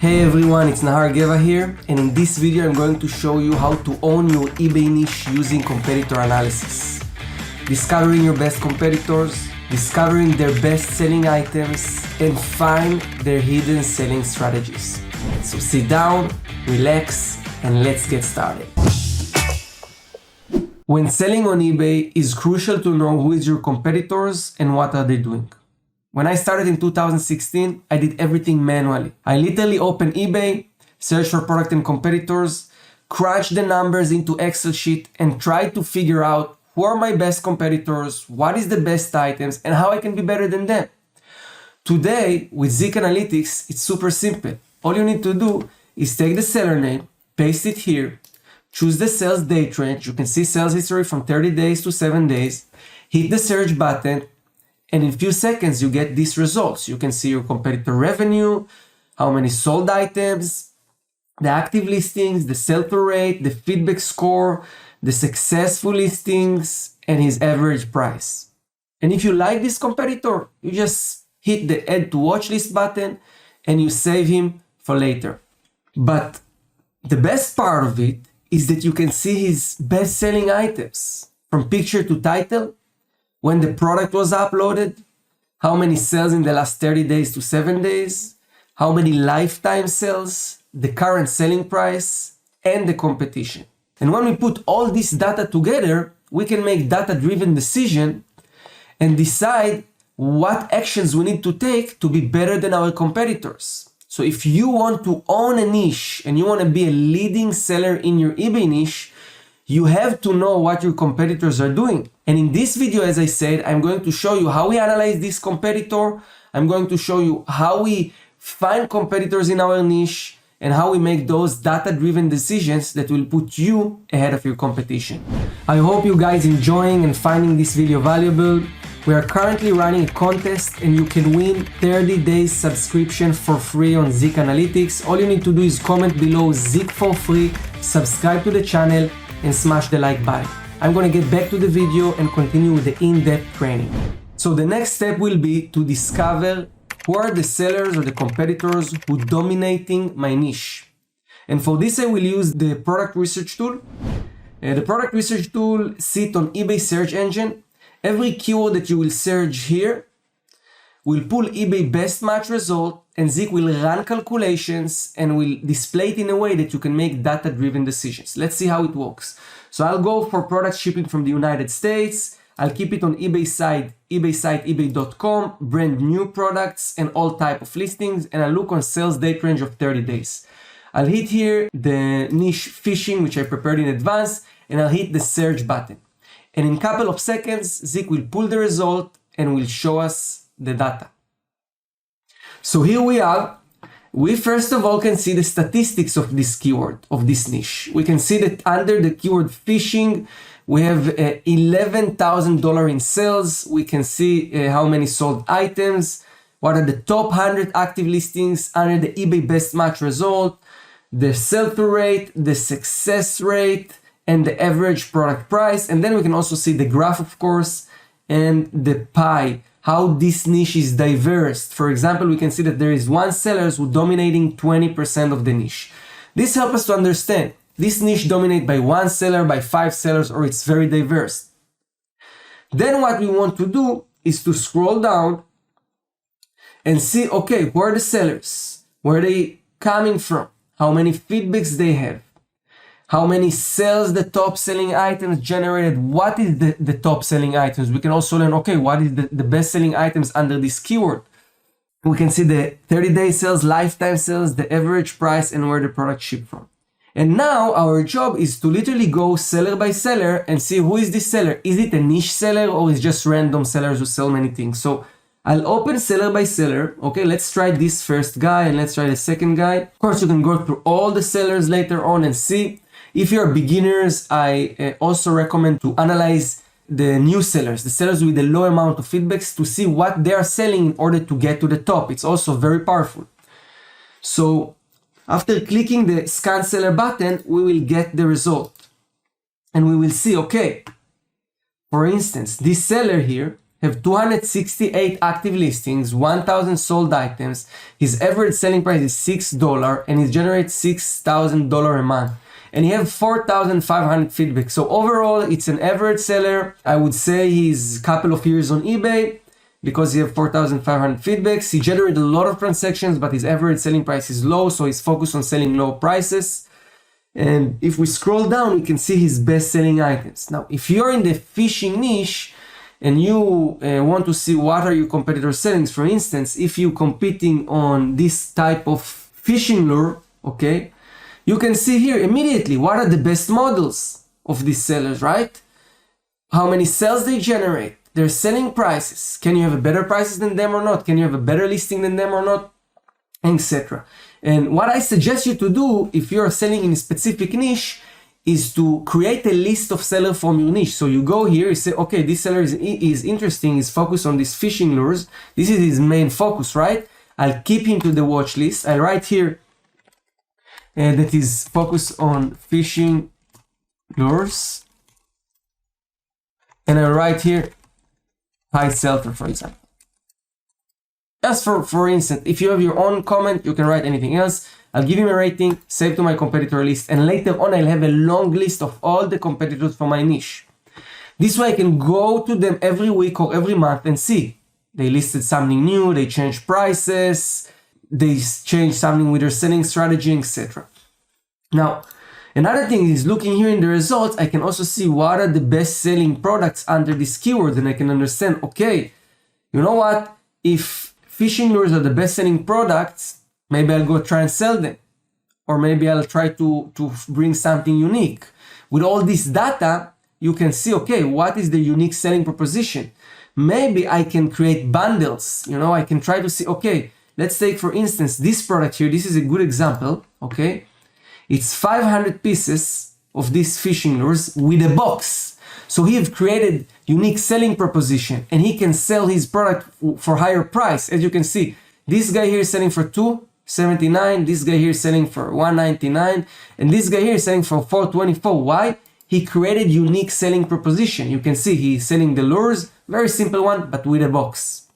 Hey everyone, it's Nahar Geva here, and in this video I'm going to show you how to own your eBay niche using competitor analysis. Discovering your best competitors, discovering their best selling items, and find their hidden selling strategies. So sit down, relax, and let's get started. When selling on eBay, it's crucial to know who is your competitors and what are they doing. When I started in 2016, I did everything manually. I literally opened eBay, searched for product and competitors, crunched the numbers into Excel sheet, and tried to figure out who are my best competitors, what is the best items, and how I can be better than them. Today, with ZIK Analytics, it's super simple. All you need to do is take the seller name, paste it here, choose the sales date range. You can see sales history from 30 days to 7 days, hit the search button, and in a few seconds, you get these results. You can see your competitor revenue, how many sold items, the active listings, the sell-through rate, the feedback score, the successful listings, and his average price. And if you like this competitor, you just hit the add to watch list button and you save him for later. But the best part of it is that you can see his best-selling items from picture to title, when the product was uploaded, how many sales in the last 30 days to 7 days, how many lifetime sales, the current selling price, and the competition. And when we put all this data together, we can make data-driven decisions and decide what actions we need to take to be better than our competitors. So if you want to own a niche and you want to be a leading seller in your eBay niche, you have to know what your competitors are doing. And in this video, as I said, I'm going to show you how we analyze this competitor. I'm going to show you how we find competitors in our niche and how we make those data-driven decisions that will put you ahead of your competition. I hope you guys enjoying and finding this video valuable. We are currently running a contest and you can win 30 days subscription for free on ZIK Analytics. All you need to do is comment below ZIK for free, subscribe to the channel, and smash the like button. I'm going to get back to the video and continue with the in-depth training. So the next step will be to discover who are the sellers or the competitors who are dominating my niche. And for this I will use the product research tool. The product research tool sits on eBay search engine. Every keyword that you will search here will pull eBay best match result, and ZIK will run calculations and will display it in a way that you can make data-driven decisions. Let's see how it works. So I'll go for product shipping from the United States. I'll keep it on eBay site, ebay.com, brand new products and all type of listings, and I'll look on sales date range of 30 days. I'll hit here the niche fishing, which I prepared in advance, and I'll hit the search button. And in a couple of seconds, ZIK will pull the result and will show us the data. So here we are. We first of all can see the statistics of this keyword, of this niche. We can see that under the keyword fishing, we have $11,000 in sales. We can see how many sold items, what are the top 100 active listings under the eBay best match result, the sell-through rate, the success rate, and the average product price. And then we can also see the graph, of course, and the pie, how this niche is diverse. For example, we can see that there is one seller who dominating 20% of the niche. This helps us to understand this niche dominated by one seller, by 5 sellers, or it's very diverse. Then what we want to do is to scroll down and see, okay, who are the sellers? Where are they coming from? How many feedbacks they have? How many sales the top selling items generated? What is the top selling items? We can also learn, okay, what is the best selling items under this keyword? We can see the 30-day sales, lifetime sales, the average price, and where the product shipped from. And now our job is to literally go seller by seller and see who is this seller. Is it a niche seller or is it just random sellers who sell many things? So I'll open seller by seller. Okay, let's try this first guy and let's try the second guy. Of course, you can go through all the sellers later on and see. If you're beginners, I also recommend to analyze the new sellers, the sellers with a low amount of feedbacks, to see what they are selling in order to get to the top. It's also very powerful. So after clicking the scan seller button, we will get the result. And we will see, okay, for instance, this seller here have 268 active listings, 1,000 sold items. His average selling price is $6 and he generates $6,000 a month. And he have 4,500 feedback. So overall, it's an average seller. I would say he's a couple of years on eBay because he have 4,500 feedbacks. He generated a lot of transactions, but his average selling price is low. So he's focused on selling low prices. And if we scroll down, we can see his best selling items. Now, if you're in the fishing niche and you want to see what are your competitors selling, for instance, if you're competing on this type of fishing lure, okay, you can see here immediately what are the best models of these sellers, right? How many sales they generate, their selling prices. Can you have a better prices than them or not? Can you have a better listing than them or not? Etc. And what I suggest you to do if you're selling in a specific niche is to create a list of sellers from your niche. So you go here, you say, okay, this seller is interesting, is focused on these fishing lures. This is his main focus, right? I'll keep him to the watch list. I'll write here that is focused on fishing lures. And I'll write here high sell-through, for example. Just for instance, if you have your own comment, you can write anything else. I'll give him a rating, save to my competitor list, and later on I'll have a long list of all the competitors for my niche. This way I can go to them every week or every month and see. They listed something new, they changed prices, they changed something with their selling strategy, etc. Now, another thing is looking here in the results, I can also see what are the best selling products under this keyword, and I can understand, okay, you know what? If fishing lures are the best selling products, maybe I'll go try and sell them. Or maybe I'll try to bring something unique. With all this data, you can see, okay, what is the unique selling proposition? Maybe I can create bundles. You know, I can try to see, okay, let's take for instance, this product here. This is a good example, okay? It's 500 pieces of these fishing lures with a box. So he have created unique selling proposition and he can sell his product for higher price. As you can see, this guy here is selling for $279, this guy here is selling for $199, and this guy here is selling for $424. Why? He created unique selling proposition. You can see he's selling the lures, very simple one, but with a box.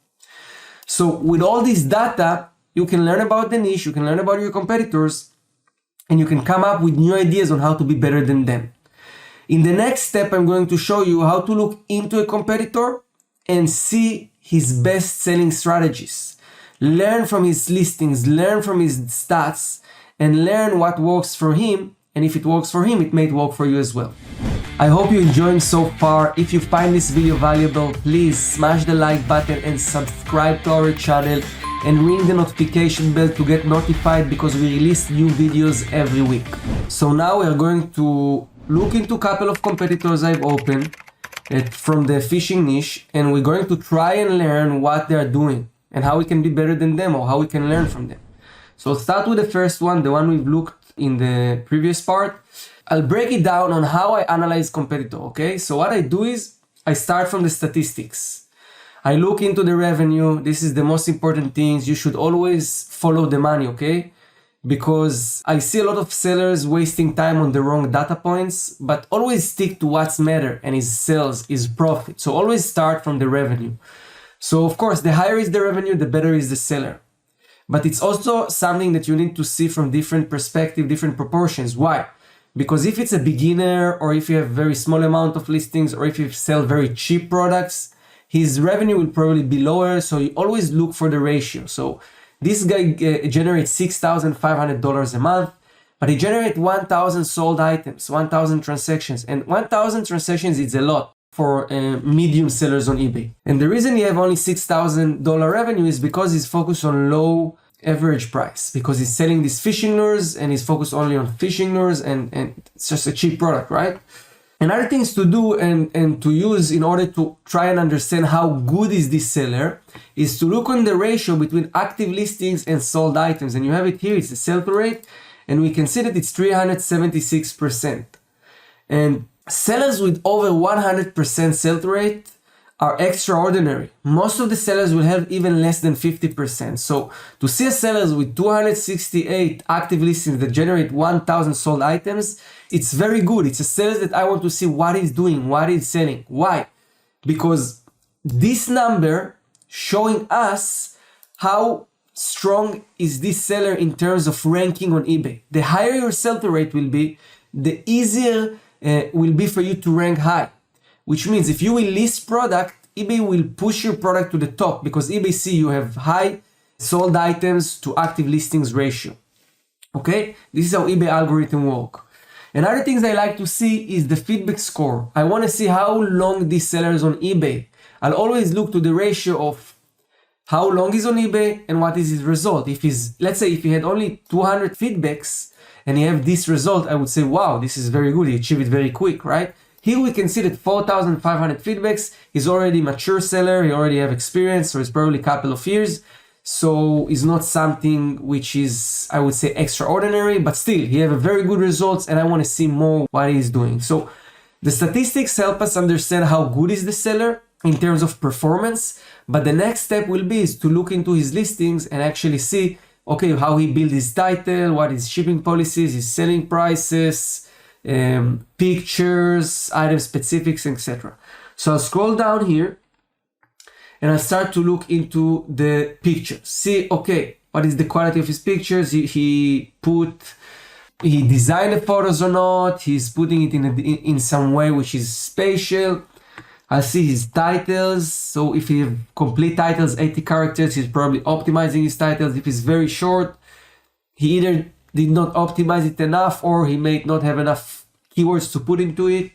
So with all this data, you can learn about the niche, you can learn about your competitors, and you can come up with new ideas on how to be better than them. In the next step, I'm going to show you how to look into a competitor and see his best selling strategies. Learn from his listings, learn from his stats, and learn what works for him. And if it works for him, it may work for you as well. I hope you're enjoying so far. If you find this video valuable, please smash the like button and subscribe to our channel and ring the notification bell to get notified because we release new videos every week. So now we're going to look into a couple of competitors I've opened from the fishing niche, and we're going to try and learn what they're doing and how we can be better than them or how we can learn from them. So I'll start with the first one, the one we've looked in the previous part. I'll break it down on how I analyze competitor, okay? So what I do is I start from the statistics. I look into the revenue. This is the most important things. You should always follow the money, okay? Because I see a lot of sellers wasting time on the wrong data points, but always stick to what's matter and is sales, is profit. So always start from the revenue. So of course, the higher is the revenue, the better is the seller. But it's also something that you need to see from different perspective, different proportions. Why? Because if it's a beginner or if you have very small amount of listings or if you sell very cheap products, his revenue will probably be lower. So you always look for the ratio. So this guy generates $6,500 a month, but he generates 1,000 sold items, 1,000 transactions. And 1,000 transactions is a lot for medium sellers on eBay. And the reason he have only $6,000 revenue is because he's focused on low average price, because he's selling these fishing lures and he's focused only on fishing lures and it's just a cheap product, right? Another things to do and to use in order to try and understand how good is this seller is to look on the ratio between active listings and sold items. And you have it here, it's the sell-through rate, and we can see that it's 376%. And sellers with over 100% sell-through rate are extraordinary. Most of the sellers will have even less than 50%. So to see a sellers with 268 active listings that generate 1,000 sold items, it's very good. It's a seller that I want to see what he's doing, what he's selling. Why? Because this number showing us how strong is this seller in terms of ranking on eBay. The higher your sell-through rate will be, the easier will be for you to rank high. Which means if you will list product, eBay will push your product to the top because eBay see you have high sold items to active listings ratio. Okay, this is how eBay algorithm work. Another things I like to see is the feedback score. I want to see how long this seller is on eBay. I'll always look to the ratio of how long he's on eBay and what is his result. If he's, let's say if he had only 200 feedbacks and he have this result, I would say, wow, this is very good. He achieved it very quick, right? Here we can see that 4,500 feedbacks. He's already mature seller. He already have experience, so it's probably a couple of years. So it's not something which is, I would say, extraordinary, but still, he have a very good results and I want to see more what he's doing. So the statistics help us understand how good is the seller in terms of performance, but the next step will be is to look into his listings and actually see, okay, how he built his title, what his shipping policies, his selling prices, pictures, item specifics, etc. So I'll scroll down here and I'll start to look into the pictures. See, okay, what is the quality of his pictures? He designed the photos or not? He's putting it in some way which is spatial. I'll see his titles. So if he have complete titles, 80 characters, he's probably optimizing his titles. If it's very short, he either did not optimize it enough or he may not have enough keywords to put into it.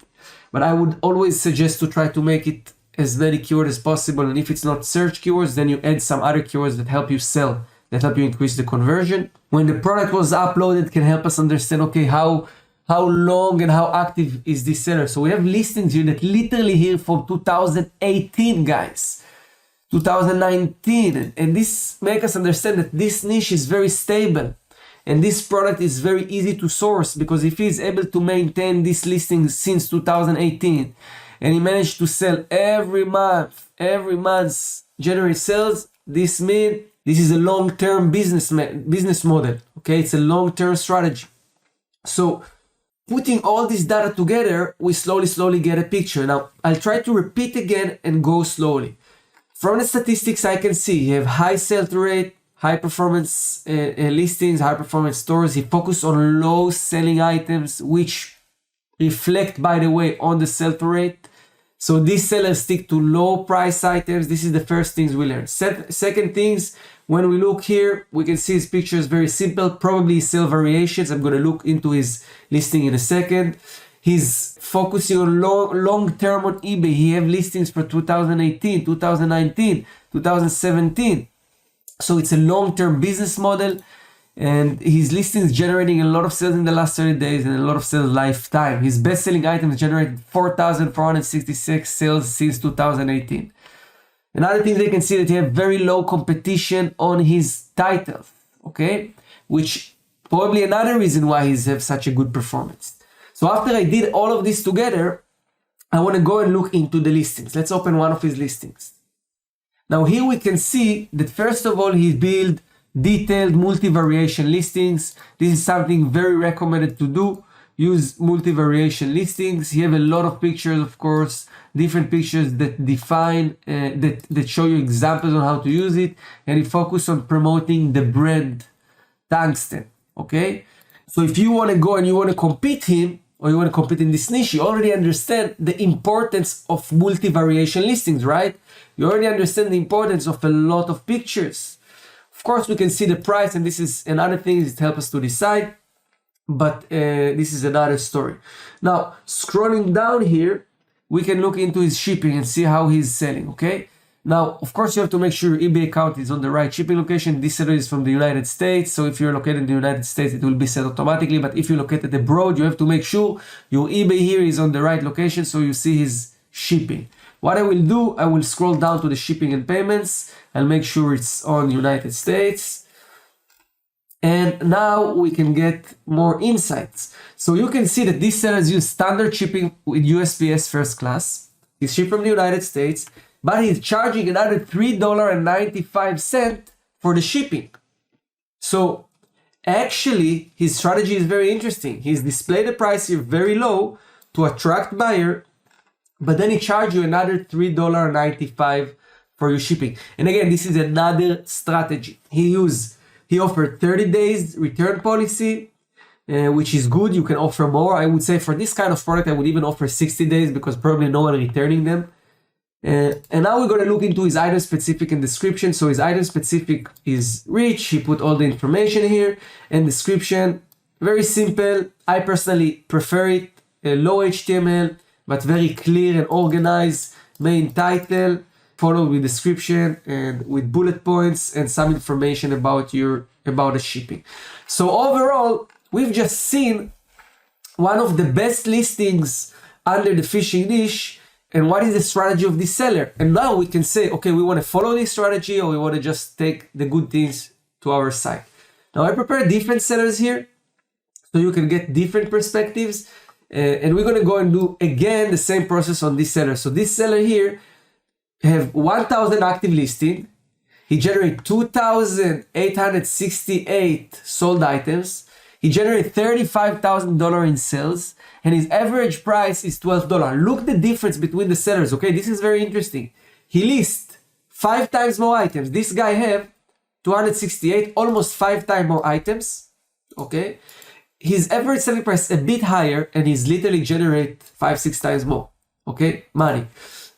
But I would always suggest to try to make it as many keywords as possible. And if it's not search keywords, then you add some other keywords that help you sell, that help you increase the conversion. When the product was uploaded, can help us understand, okay, how long and how active is this seller. So we have listings here that literally here from 2018, guys, 2019. And this makes us understand that this niche is very stable. And this product is very easy to source because if he's able to maintain this listing since 2018 and he managed to sell every month generate sales, this means this is a long-term business model. Okay, it's a long-term strategy. So putting all this data together, we slowly get a picture. Now, I'll try to repeat again and go slowly. From the statistics, I can see you have high sell-through rate, high performance listings, high performance stores. He focused on low selling items, which reflect, by the way, on the sell-through rate. So these sellers stick to low price items. This is the first things we learn. Second things, when we look here, we can see his picture is very simple, probably sell variations. I'm going to look into his listing in a second. He's focusing on long term on eBay. He have listings for 2018, 2019, 2017. So it's a long-term business model, and his listings generating a lot of sales in the last 30 days and a lot of sales lifetime. His best-selling items generated 4,466 sales since 2018. Another thing they can see that he have very low competition on his titles, okay? Which probably another reason why he's have such a good performance. So after I did all of this together, I want to go and look into the listings. Let's open one of his listings. Now here we can see that first of all, he built detailed multi-variation listings. This is something very recommended to do. Use multi-variation listings. He have a lot of pictures, of course, different pictures that define, that show you examples on how to use it. And he focus on promoting the brand Tungsten, okay? So if you want to go and you want to compete him, or you want to compete in this niche, you already understand the importance of multi-variation listings, right? You already understand the importance of a lot of pictures. Of course, we can see the price, and this is another thing that helps us to decide, but this is another story. Now, scrolling down here, we can look into his shipping and see how he's selling, okay? Now, of course, you have to make sure your eBay account is on the right shipping location. This seller is from the United States, so if you're located in the United States, it will be set automatically, but if you're located abroad, you have to make sure your eBay here is on the right location so you see his shipping. What I will do, I will scroll down to the shipping and payments. I'll make sure it's on United States. And now we can get more insights. So you can see that these sellers use standard shipping with USPS first class. He's shipped from the United States, but he's charging another $3.95 for the shipping. So actually, his strategy is very interesting. He's displayed the price here very low to attract buyer, but then he charged you another $3.95 for your shipping. And again, this is another strategy. He offered 30 days return policy, which is good. You can offer more. I would say for this kind of product, I would even offer 60 days because probably no one returning them. And now we're going to look into his item specific and description. So his item specific is rich. He put all the information here, and description, very simple. I personally prefer it. Low HTML, but very clear and organized. Main title, followed with description and with bullet points and some information about the shipping. So overall, we've just seen one of the best listings under the fishing niche. And what is the strategy of this seller? And now we can say, okay, we want to follow this strategy, or we want to just take the good things to our site. Now I prepared different sellers here, so you can get different perspectives. And we're going to go and do again the same process on this seller. So this seller here have 1,000 active listing. He generated 2,868 sold items. He generated $35,000 in sales, and his average price is $12. Look the difference between the sellers, okay? This is very interesting. He lists 5 times more items. This guy have 268, almost 5 times more items, okay? His average selling price a bit higher, and he's literally generate 5-6 times more, okay, money.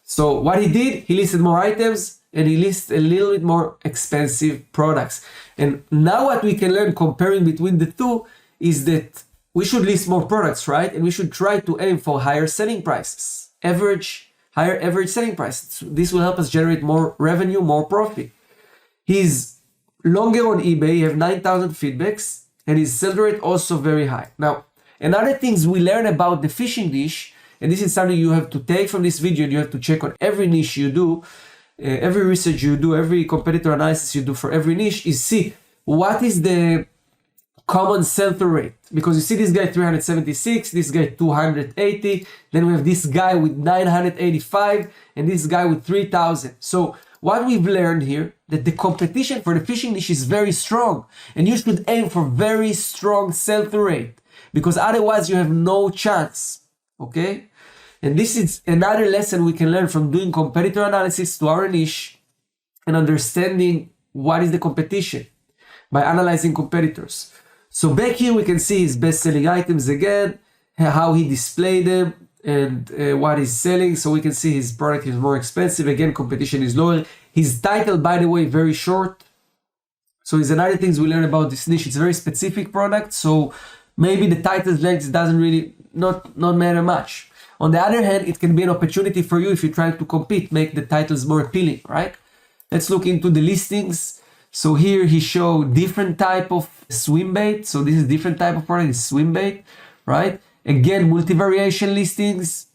So what he did, he listed more items, and he listed a little bit more expensive products. And now what we can learn comparing between the two is that we should list more products, right? And we should try to aim for higher selling prices, higher average selling prices. This will help us generate more revenue, more profit. He's longer on eBay, he have 9,000 feedbacks, and his sell rate also very high. Now, another things we learn about the fishing niche, and this is something you have to take from this video, and you have to check on every niche you do, every research you do, every competitor analysis you do for every niche, is see what is the common sell-through rate. Because you see this guy 376, this guy 280, then we have this guy with 985, and this guy with 3,000. So what we've learned here, that the competition for the fishing niche is very strong, and you should aim for very strong sell-through rate, because otherwise you have no chance, okay? And this is another lesson we can learn from doing competitor analysis to our niche and understanding what is the competition by analyzing competitors. So back here we can see his best-selling items again, how he displayed them, and what he's selling. So we can see his product is more expensive. Again, competition is lower. His title, by the way, very short. So it's another things we learn about this niche. It's a very specific product. So maybe the title's length doesn't really not matter much. On the other hand, it can be an opportunity for you if you're trying to compete, make the titles more appealing, right? Let's look into the listings. So here he showed different type of swim bait. So this is different type of product, swim bait, right? Again, multi-variation listings.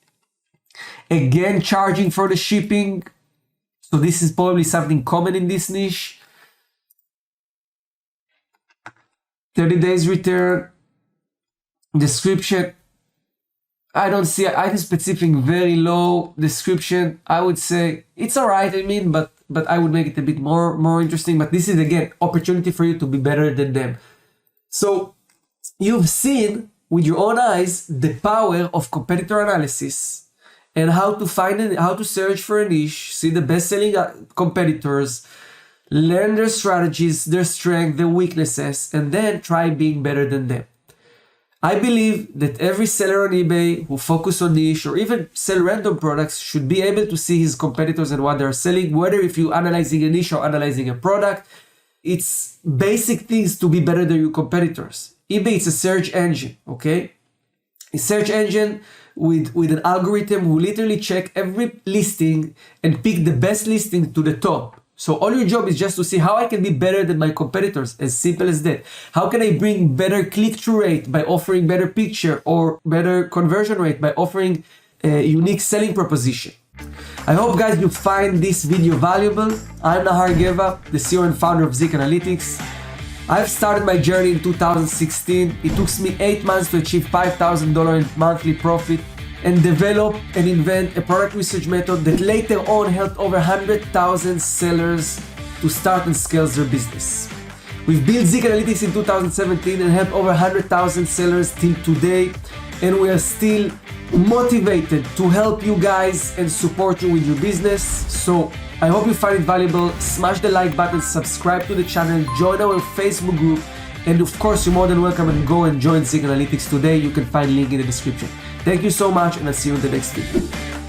Again, charging for the shipping. So this is probably something common in this niche. 30 days return. Description. I don't see item specific, very low description. I would say it's all right, I mean, but I would make it a bit more interesting. But this is, again, opportunity for you to be better than them. So you've seen with your own eyes the power of competitor analysis and how to find it, how to search for a niche, see the best-selling competitors, learn their strategies, their strengths, their weaknesses, and then try being better than them. I believe that every seller on eBay who focus on niche or even sell random products should be able to see his competitors and what they're selling, whether if you're analyzing a niche or analyzing a product. It's basic things to be better than your competitors. eBay is a search engine, okay? A search engine with an algorithm who literally check every listing and pick the best listing to the top. So all your job is just to see how I can be better than my competitors, as simple as that. How can I bring better click-through rate by offering better picture, or better conversion rate by offering a unique selling proposition? I hope, guys, you find this video valuable. I'm Nahar Geva, the CEO and founder of ZIK Analytics. I've started my journey in 2016. It took me 8 months to achieve $5,000 in monthly profit and develop and invent a product research method that later on helped over 100,000 sellers to start and scale their business. We've built ZIK Analytics in 2017 and helped over 100,000 sellers till today, and we are still motivated to help you guys and support you with your business. So I hope you find it valuable. Smash the like button, subscribe to the channel, join our Facebook group, and of course you're more than welcome and go and join ZIK Analytics today. You can find link in the description. Thank you so much, and I'll see you in the next video.